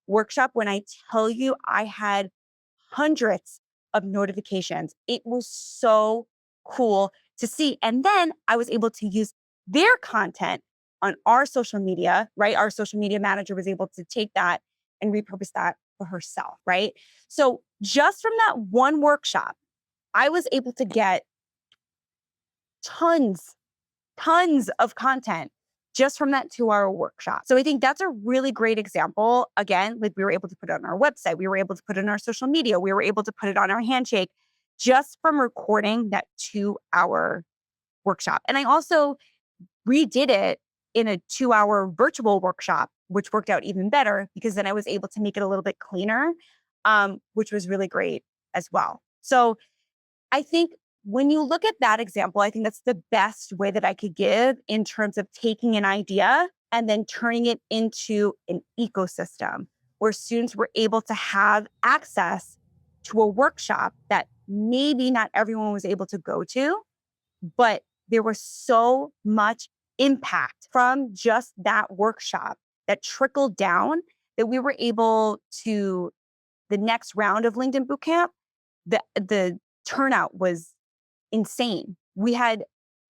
workshop. When I tell you, I had hundreds of notifications. It was so cool to see. And then I was able to use their content on our social media, right? Our social media manager was able to take that and repurpose that for herself, right? So just from that one workshop, I was able to get tons, tons of content just from that 2 hour workshop. So I think that's a really great example. Again, like we were able to put it on our website, we were able to put it on our social media, we were able to put it on our handshake just from recording that 2 hour workshop. And I also redid it in a 2 hour virtual workshop, which worked out even better because then I was able to make it a little bit cleaner, which was really great as well. So I think when you look at that example, I think that's the best way that I could give in terms of taking an idea and then turning it into an ecosystem where students were able to have access to a workshop that maybe not everyone was able to go to, but there was so much impact from just that workshop that trickled down that we were able to the next round of LinkedIn Bootcamp, the turnout was insane. We had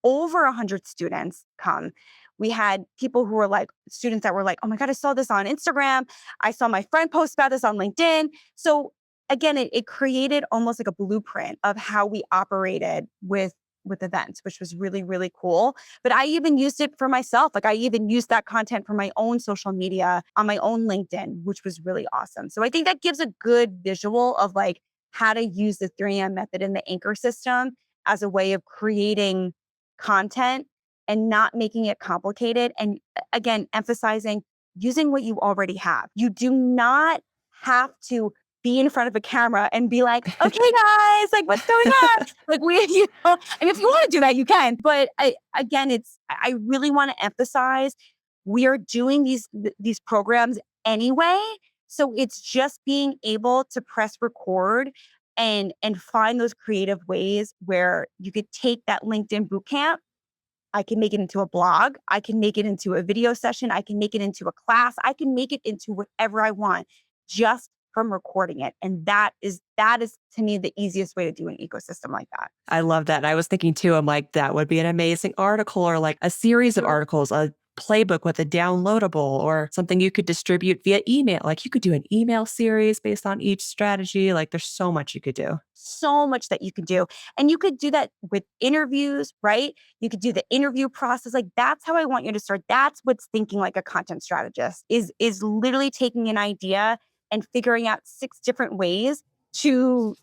over 100 students come. We had people who were like, students that were like, oh my God, I saw this on Instagram. I saw my friend post about this on LinkedIn. So again, it created almost like a blueprint of how we operated with events, which was really, really cool. But I even used it for myself. Like I even used that content for my own social media on my own LinkedIn, which was really awesome. So I think that gives a good visual of like how to use the 3M method in the anchor system as a way of creating content and not making it complicated. And again, emphasizing using what you already have. You do not have to be in front of a camera and be like, okay, guys, like what's going on? Like I mean, if you want to do that, you can. But again, I really want to emphasize we are doing these programs anyway. So it's just being able to press record and find those creative ways where you could take that LinkedIn bootcamp. I can make it into a blog. I can make it into a video session. I can make it into a class. I can make it into whatever I want just from recording it. And that is to me the easiest way to do an ecosystem like that. I love that. And I was thinking too, I'm like, that would be an amazing article or like a series of articles, a playbook with a downloadable or something you could distribute via email. Like you could do an email series based on each strategy. Like there's so much you could do. So much that you can do. And you could do that with interviews, right? You could do the interview process. Like that's how I want you to start. That's what's thinking like a content strategist is literally taking an idea and figuring out 6 different ways to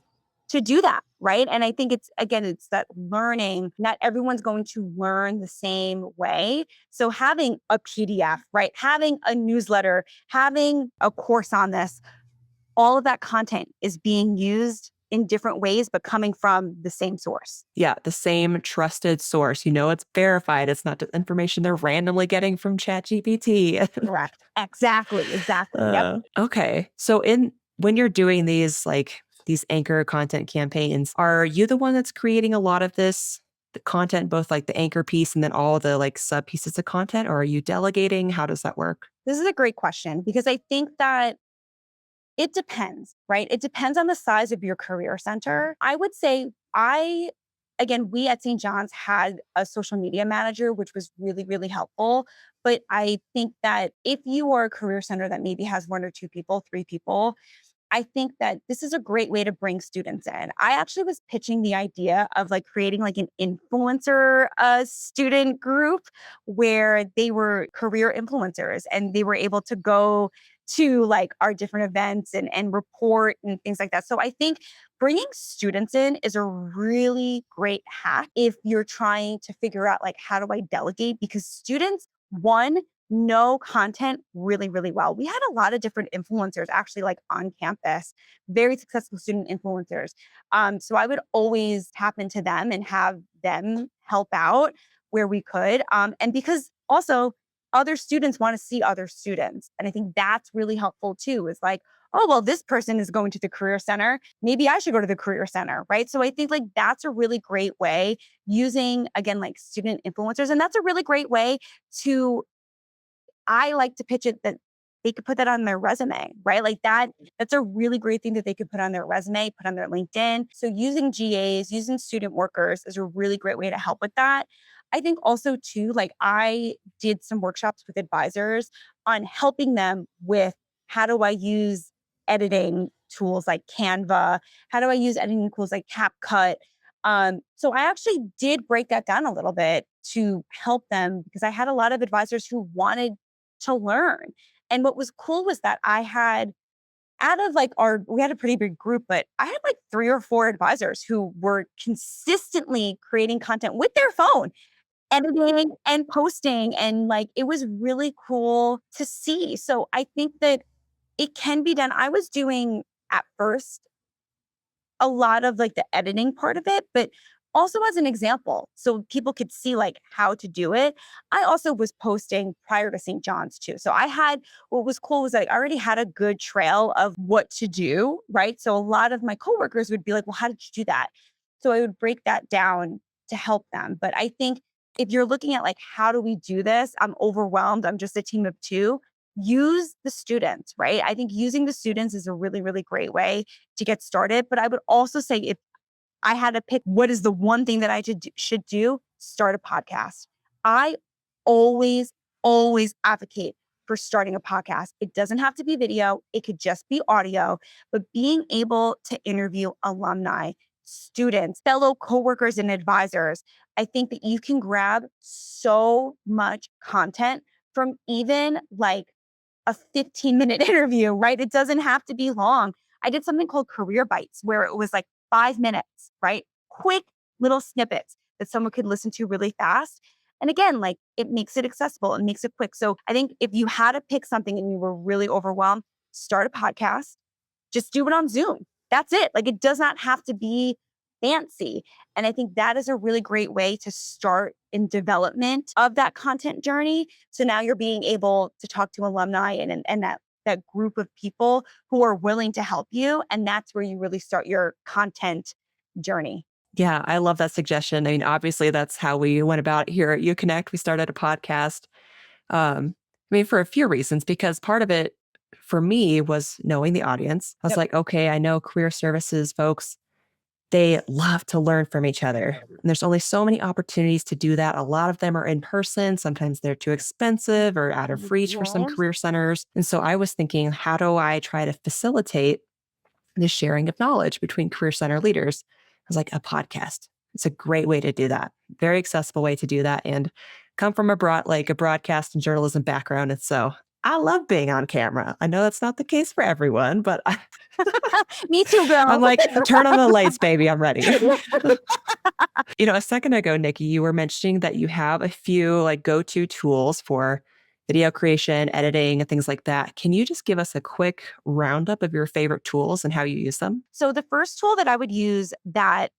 to do that, right? And I think it's again, it's that learning. Not everyone's going to learn the same way. So having a PDF, right? Having a newsletter, having a course on this, all of that content is being used in different ways, but coming from the same source. Yeah, the same trusted source. You know, it's verified. It's not just information they're randomly getting from ChatGPT. Correct. Exactly. Exactly. Yep. Okay. So in when you're doing these anchor content campaigns, are you the one that's creating a lot of this the content, both like the anchor piece and then all the like sub pieces of content, or are you delegating? How does that work? This is a great question because I think that it depends, right? It depends on the size of your career center. I would say again, we at St. John's had a social media manager, which was really, really helpful. But I think that if you are a career center that maybe has 1 or 2 people, 3 people, I think that this is a great way to bring students in. I actually was pitching the idea of like creating like an influencer student group where they were career influencers and they were able to go to like our different events and report and things like that. So I think bringing students in is a really great hack if you're trying to figure out like how do I delegate because students one know content really, really well. We had a lot of different influencers actually like on campus, very successful student influencers. So I would always tap into them and have them help out where we could. And because also other students want to see other students. And I think that's really helpful too, is like, oh, well, this person is going to the career center. Maybe I should go to the career center, right? So I think like that's a really great way using, again, like student influencers. And that's a really great way to I like to pitch it that they could put that on their resume, right? Like that's a really great thing that they could put on their resume, put on their LinkedIn. So using GAs, using student workers is a really great way to help with that. I think also too, like I did some workshops with advisors on helping them with how do I use editing tools like Canva? How do I use editing tools like CapCut? So I actually did break that down a little bit to help them because I had a lot of advisors who wanted to learn. And what was cool was that I had out of like we had a pretty big group, but I had like 3 or 4 advisors who were consistently creating content with their phone, editing and posting. And like it was really cool to see. So I think that it can be done. I was doing at first a lot of like the editing part of it, but also as an example, so people could see like how to do it. I also was posting prior to St. John's too. So I had what was cool was I already had a good trail of what to do, right? So a lot of my coworkers would be like, well, how did you do that? So I would break that down to help them. But I think if you're looking at like, how do we do this? I'm overwhelmed. I'm just a team of 2. Use the students, right? I think using the students is a really, really great way to get started. But I would also say if I had to pick what is the one thing that I should do, start a podcast. I always, always advocate for starting a podcast. It doesn't have to be video, it could just be audio, but being able to interview alumni, students, fellow coworkers, and advisors, I think that you can grab so much content from even like a 15-minute interview, right? It doesn't have to be long. I did something called Career Bites where it was like 5 minutes, right? Quick little snippets that someone could listen to really fast. And again, like it makes it accessible and makes it quick. So I think if you had to pick something and you were really overwhelmed, start a podcast, just do it on Zoom. That's it. Like it does not have to be fancy. And I think that is a really great way to start in development of that content journey. So now you're being able to talk to alumni and that that group of people who are willing to help you. And that's where you really start your content journey. Yeah, I love that suggestion. I mean, obviously, that's how we went about it here at uConnect. We started a podcast. I mean, for a few reasons, because part of it for me was knowing the audience. I was Yep. like, okay, I know career services folks, they love to learn from each other. And there's only so many opportunities to do that. A lot of them are in person. Sometimes they're too expensive or out of reach for some Yes. career centers. And so I was thinking, how do I try to facilitate the sharing of knowledge between career center leaders? I was like, a podcast. It's a great way to do that. Very accessible way to do that. And come from a broadcast and journalism background. And so I love being on camera. I know that's not the case for everyone, but Me too, I'm girl. like, turn on the lights, baby. I'm ready. A second ago, Nikki, you were mentioning that you have a few like go-to tools for video creation, editing, and things like that. Can you just give us a quick roundup of your favorite tools and how you use them? So the first tool that I would use that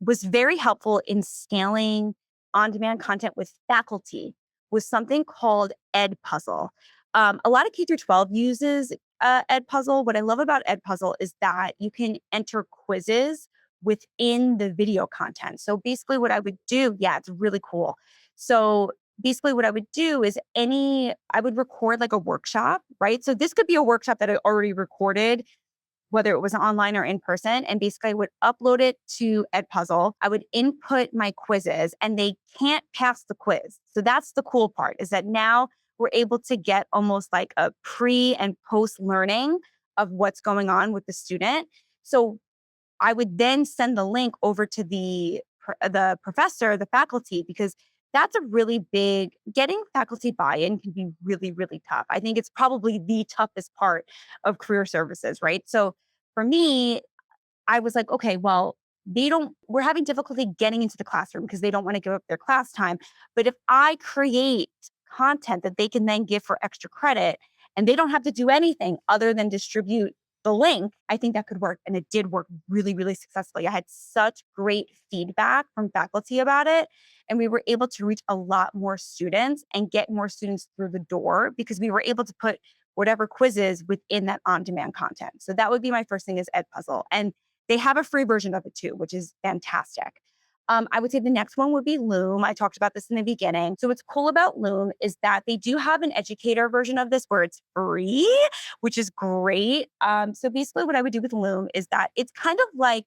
was very helpful in scaling on-demand content with faculty was something called Edpuzzle. A lot of K through 12 uses Edpuzzle. What I love about Edpuzzle is that you can enter quizzes within the video content. So basically what I would do, yeah, it's really cool. So basically what I would do is I would record like a workshop, right? So this could be a workshop that I already recorded, whether it was online or in person. And basically, I would upload it to Edpuzzle. I would input my quizzes and they can't pass the quiz. So that's the cool part, is that now we're able to get almost like a pre and post learning of what's going on with the student. So I would then send the link over to the professor, the faculty, because that's a really big getting faculty buy-in can be really, really tough. I think it's probably the toughest part of career services, right? So for me, I was like, okay, well, we're having difficulty getting into the classroom because they don't want to give up their class time. But if I create content that they can then give for extra credit and they don't have to do anything other than distribute the link, I think that could work. And it did work really, really successfully. I had such great feedback from faculty about it. And we were able to reach a lot more students and get more students through the door because we were able to put whatever quizzes within that on-demand content. So that would be my first thing is Edpuzzle. And they have a free version of it too, which is fantastic. I would say the next one would be Loom. I talked about this in the beginning. So what's cool about Loom is that they do have an educator version of this where it's free, which is great. So basically what I would do with Loom is that it's kind of like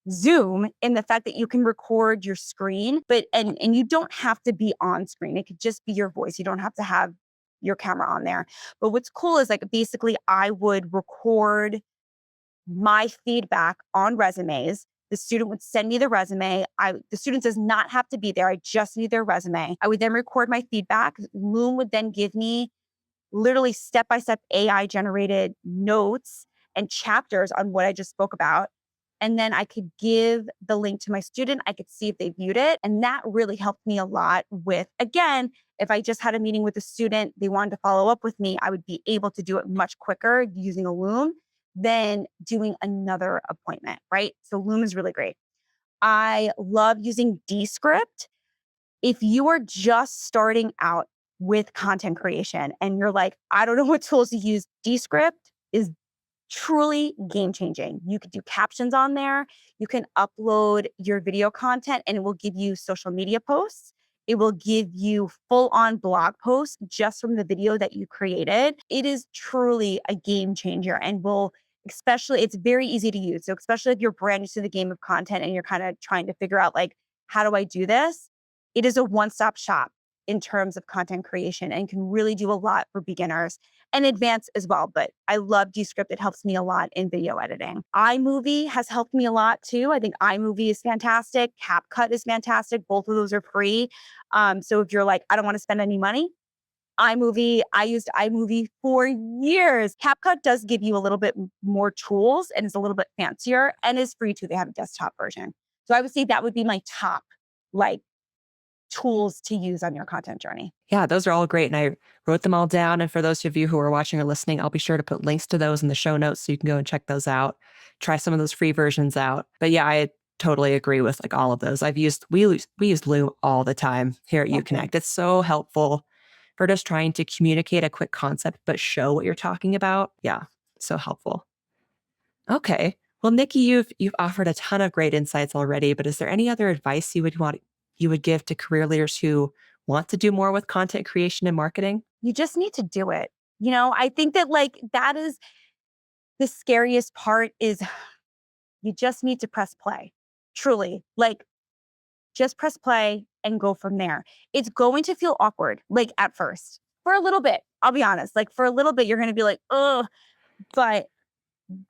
Zoom in the fact that you can record your screen, but and you don't have to be on screen. It could just be your voice. You don't have to have your camera on there. But what's cool is like basically I would record my feedback on resumes. The student would send me the resume. The student does not have to be there. I just need their resume. I would then record my feedback. Loom would then give me literally step-by-step AI generated notes and chapters on what I just spoke about. And then I could give the link to my student. I could see if they viewed it. And that really helped me a lot with, again, if I just had a meeting with a student, they wanted to follow up with me, I would be able to do it much quicker using a Loom than doing another appointment, right? So Loom is really great. I love using Descript. If you are just starting out with content creation and you're like, I don't know what tools to use, Descript is truly game changing. You could do captions on there. You can upload your video content and it will give you social media posts. It will give you full on blog posts just from the video that you created. It is truly a game changer and it's very easy to use. So, especially if you're brand new to the game of content and you're kind of trying to figure out, like, how do I do this? It is a one stop shop in terms of content creation and can really do a lot for beginners and advanced as well. But I love Descript. It helps me a lot in video editing. iMovie has helped me a lot too. I think iMovie is fantastic. CapCut is fantastic. Both of those are free. So if you're like, I don't want to spend any money, I used iMovie for years. CapCut does give you a little bit more tools and is a little bit fancier and is free too. They have a desktop version. So I would say that would be my top like tools to use on your content journey. Yeah, those are all great. And I wrote them all down. And for those of you who are watching or listening, I'll be sure to put links to those in the show notes so you can go and check those out. Try some of those free versions out. But yeah, I totally agree with like all of those. We use Loom all the time here at uConnect. It's so helpful for just trying to communicate a quick concept, but show what you're talking about. Yeah, so helpful. Okay. Well, Nikki, you've offered a ton of great insights already, but is there any other advice you would give to career leaders who want to do more with content creation and marketing? You just need to do it. I think that that is the scariest part is you just need to press play. Truly. Just press play and go from there. It's going to feel awkward, at first. For a little bit. I'll be honest. For a little bit, you're gonna be like, oh, but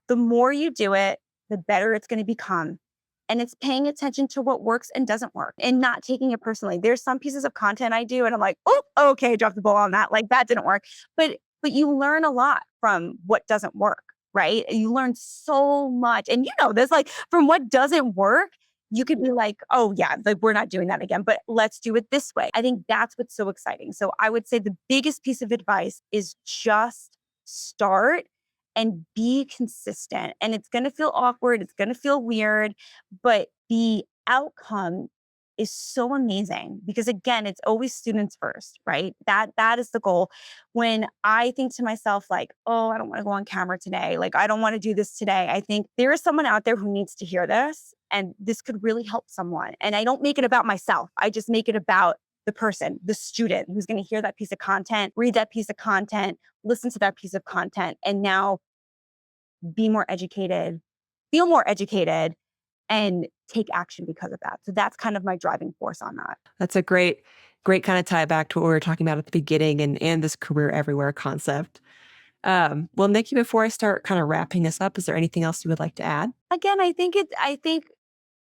the more you do it, the better it's going to become. And it's paying attention to what works and doesn't work and not taking it personally. There's some pieces of content I do and I'm like, oh, okay, drop the ball on that. That didn't work. But you learn a lot from what doesn't work, right? You learn so much. And this, from what doesn't work, you could be like, oh yeah, we're not doing that again, but let's do it this way. I think that's what's so exciting. So I would say the biggest piece of advice is just start and be consistent. And it's going to feel awkward. It's going to feel weird, but the outcome is so amazing because again, it's always students first, right? That is the goal. When I think to myself oh, I don't want to go on camera today. I don't want to do this today. I think there is someone out there who needs to hear this and this could really help someone. And I don't make it about myself. I just make it about the person, the student who's going to hear that piece of content, read that piece of content, listen to that piece of content, and now be more educated, feel more educated, and take action because of that. So that's kind of my driving force on that. That's a great kind of tie back to what we were talking about at the beginning and this career everywhere concept. Well, Nikki, before I start kind of wrapping this up, is there anything else you would like to add? Again, I think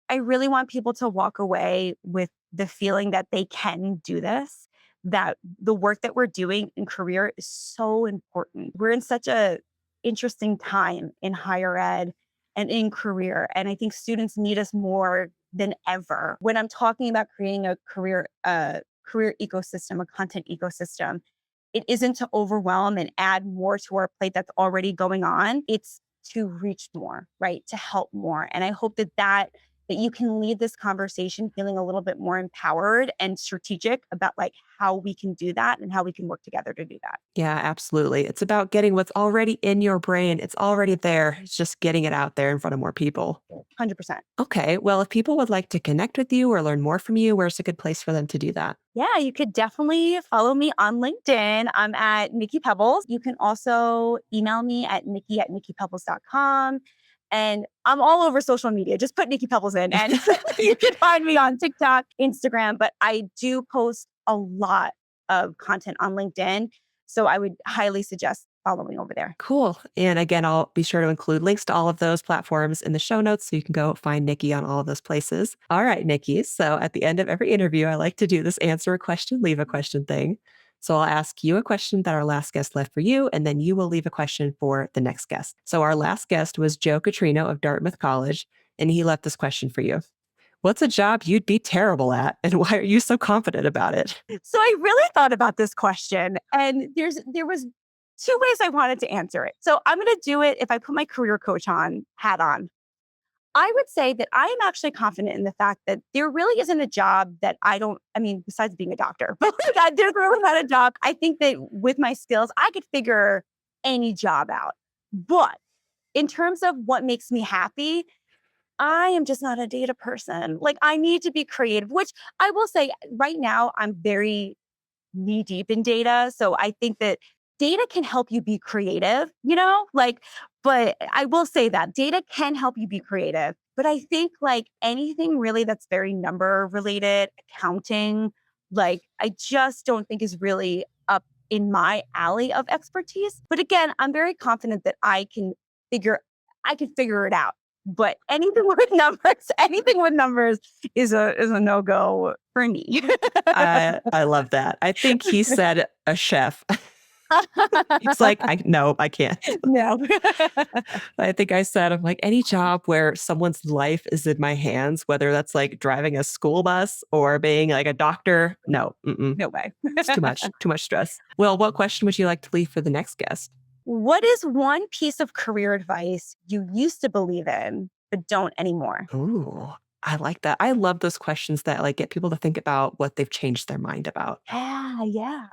I really want people to walk away with the feeling that they can do this, that the work that we're doing in career is so important. We're in such a interesting time in higher ed and in career. And I think students need us more than ever. When I'm talking about creating a career ecosystem, a content ecosystem, it isn't to overwhelm and add more to our plate that's already going on. It's to reach more, right? To help more. And I hope that you can leave this conversation feeling a little bit more empowered and strategic about how we can do that and how we can work together to do that. Yeah, absolutely. It's about getting what's already in your brain. It's already there. It's just getting it out there in front of more people. 100%. Okay. Well, if people would like to connect with you or learn more from you, where's a good place for them to do that? Yeah, you could definitely follow me on LinkedIn. I'm at Nikki Pebbles. You can also email me at nikki@nikkipebbles.com. And I'm all over social media. Just put Nikki Pebbles in and you can find me on TikTok, Instagram. But I do post a lot of content on LinkedIn. So I would highly suggest following over there. Cool. And again, I'll be sure to include links to all of those platforms in the show notes so you can go find Nikki on all of those places. All right, Nikki. So at the end of every interview, I like to do this answer a question, leave a question thing. So I'll ask you a question that our last guest left for you, and then you will leave a question for the next guest. So our last guest was Joe Catrino of Dartmouth College, and he left this question for you. What's a job you'd be terrible at, and why are you so confident about it? So I really thought about this question, and there was two ways I wanted to answer it. So I'm going to do it if I put my career coach hat on. I would say that I am actually confident in the fact that there really isn't a job that besides being a doctor, but there's really not a job. I think that with my skills, I could figure any job out. But in terms of what makes me happy, I am just not a data person. I need to be creative, which I will say right now, I'm very knee deep in data. So I think that data can help you be creative, but I will say that data can help you be creative. But I think anything really that's very number related, accounting, I just don't think is really up in my alley of expertise. But again, I'm very confident that I can figure it out. But anything with numbers is a no-go for me. I love that. I think he said a chef. It's no, I can't. No. I think I said, I'm like, any job where someone's life is in my hands, whether that's driving a school bus or being a doctor. No, No way. it's too much stress. Well, what question would you like to leave for the next guest? What is one piece of career advice you used to believe in, but don't anymore? Ooh. I like that. I love those questions that like get people to think about what they've changed their mind about. Yeah, yeah.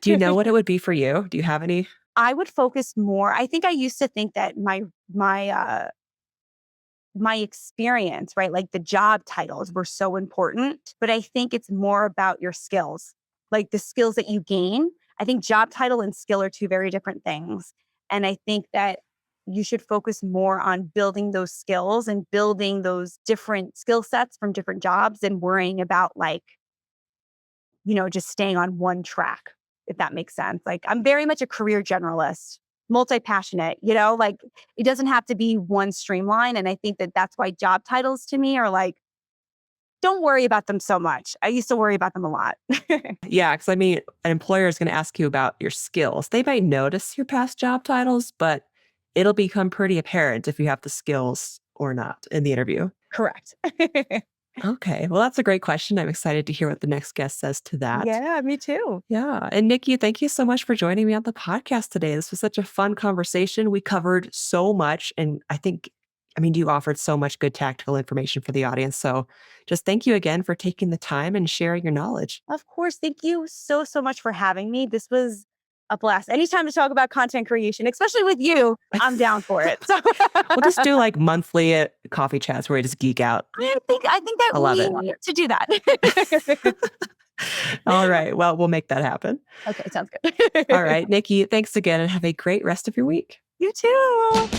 Do you know what it would be for you? Do you have any? I would focus more. I think I used to think that my experience, right? Like the job titles were so important, but I think it's more about your skills, like the skills that you gain. I think job title and skill are two very different things. And I think that you should focus more on building those skills and building those different skill sets from different jobs and worrying about like, just staying on one track, if that makes sense. Like I'm very much a career generalist, multi-passionate, like it doesn't have to be one streamline. And I think that that's why job titles to me are like, don't worry about them so much. I used to worry about them a lot. Yeah, because I mean, an employer is going to ask you about your skills. They might notice your past job titles, but it'll become pretty apparent if you have the skills or not in the interview. Correct. Okay, well, that's a great question. I'm excited to hear what the next guest says to that. Yeah, me too. Yeah. And Nikki, thank you so much for joining me on the podcast today. This was such a fun conversation. We covered so much. And I mean, you offered so much good tactical information for the audience. So just thank you again for taking the time and sharing your knowledge. Of course. Thank you so, so much for having me. This was a blast. Anytime to talk about content creation, especially with you, I'm down for it. So We'll just do like monthly coffee chats where we just geek out. I think that I love we it. need to do that. All right. Well, we'll make that happen. Okay, sounds good. All right. Nikki, thanks again and have a great rest of your week. You too.